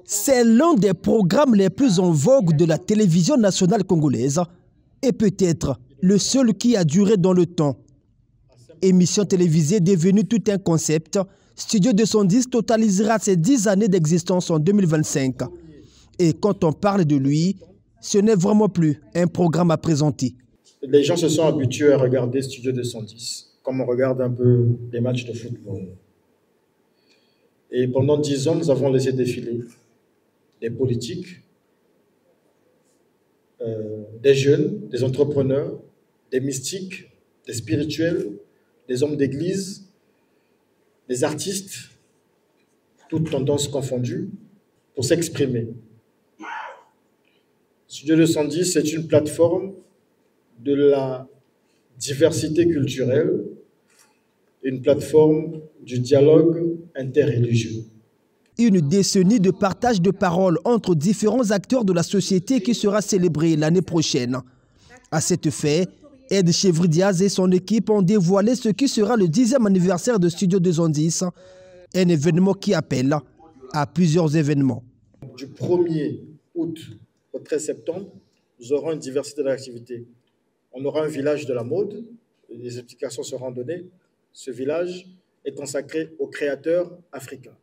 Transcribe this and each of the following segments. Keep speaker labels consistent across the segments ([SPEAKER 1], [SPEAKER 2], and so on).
[SPEAKER 1] C'est l'un des programmes les plus en vogue de la télévision nationale congolaise et peut-être le seul qui a duré dans le temps. Émission télévisée devenue tout un concept, Studio 210 totalisera ses 10 années d'existence en 2025. Et quand on parle de lui, ce n'est vraiment plus un programme à présenter.
[SPEAKER 2] Les gens se sont habitués à regarder Studio 210, comme on regarde un peu les matchs de football. Et pendant 10 ans, nous avons laissé défiler des politiques, des jeunes, des entrepreneurs, des mystiques, des spirituels, des hommes d'église, des artistes, toutes tendances confondues, pour s'exprimer. Studio 210, c'est une plateforme de la diversité culturelle, une plateforme du dialogue interreligieux.
[SPEAKER 1] Une décennie de partage de paroles entre différents acteurs de la société qui sera célébrée l'année prochaine. À cet effet, Ed Chevridiaz et son équipe ont dévoilé ce qui sera le 10e anniversaire de Studio 210, un événement qui appelle à plusieurs événements.
[SPEAKER 2] Du 1er août au 13 septembre, nous aurons une diversité d'activités. On aura un village de la mode, les explications seront données. Ce village est consacré aux créateurs africains.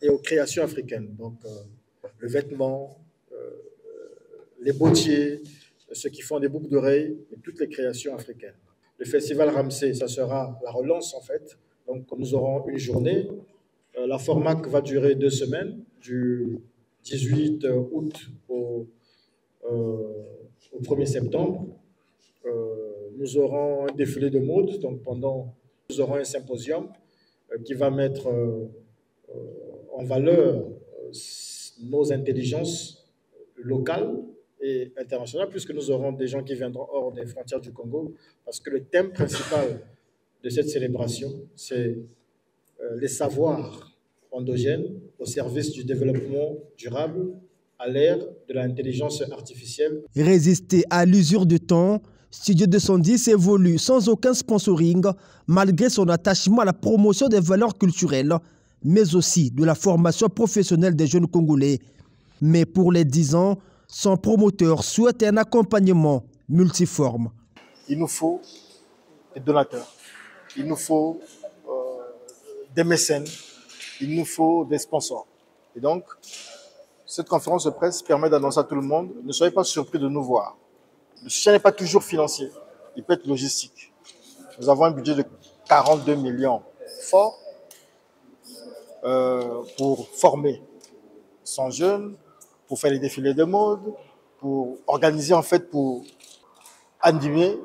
[SPEAKER 2] Et aux créations africaines. Donc, le vêtement, les bottiers, ceux qui font des boucles d'oreilles, et toutes les créations africaines. Le festival Ramsey, ça sera la relance en fait. Donc, nous aurons une journée. La FORMAC va durer 2 semaines, du 18 août au 1er septembre. Nous aurons un défilé de mode, donc nous aurons un symposium qui va mettre en valeur nos intelligences locales et internationales, puisque nous aurons des gens qui viendront hors des frontières du Congo, parce que le thème principal de cette célébration, c'est les savoirs endogènes au service du développement durable à l'ère de l'intelligence artificielle.
[SPEAKER 1] Résister à l'usure du temps, Studio 210 évolue sans aucun sponsoring, malgré son attachement à la promotion des valeurs culturelles, mais aussi de la formation professionnelle des jeunes Congolais. Mais pour les 10 ans, son promoteur souhaite un accompagnement multiforme.
[SPEAKER 2] Il nous faut des donateurs, il nous faut des mécènes, il nous faut des sponsors. Et donc, cette conférence de presse permet d'annoncer à tout le monde, ne soyez pas surpris de nous voir. Le soutien n'est pas toujours financier, il peut être logistique. Nous avons un budget de 42 millions fort pour former 100 jeunes, pour faire les défilés de mode, pour organiser en fait, pour animer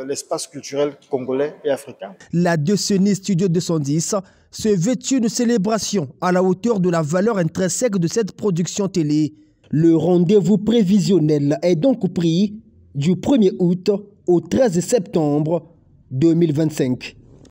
[SPEAKER 2] l'espace culturel congolais et africain.
[SPEAKER 1] La décennie Studio 210 se veut une célébration à la hauteur de la valeur intrinsèque de cette production télé. Le rendez-vous prévisionnel est donc pris du 1er août au 13 septembre 2025.